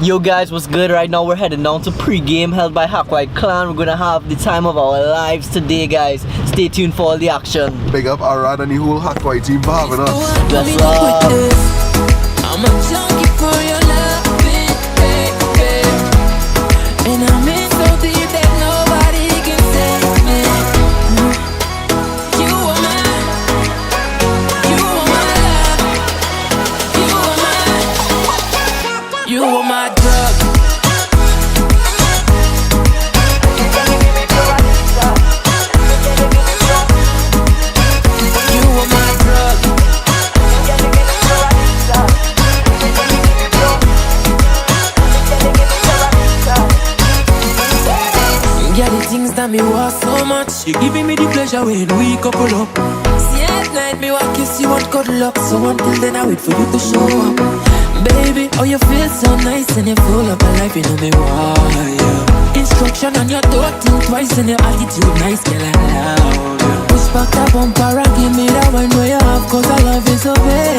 Yo guys, what's good? Right now we're heading down to pre-game held by Hack White Clan. We're gonna have the time of our lives today, guys. Stay tuned for all the action. Big up Arad and the whole Hack White team for having us. Bless up. I'm a junkie for your love, baby. And I'm in so deep that nobody can save me. You are mine. You are my love. You are my drug. Yeah, the things that me want so much. You giving me the pleasure when we couple up. See at night me want kiss you, want cuddle up. So until then I wait for you to show up. Baby, oh you feel so nice and you full up a life, you know me why, yeah. Instruction on your door, think twice and your attitude nice, girl I love you. Push back that bumper and give me that one where you have, cause I love you so bad.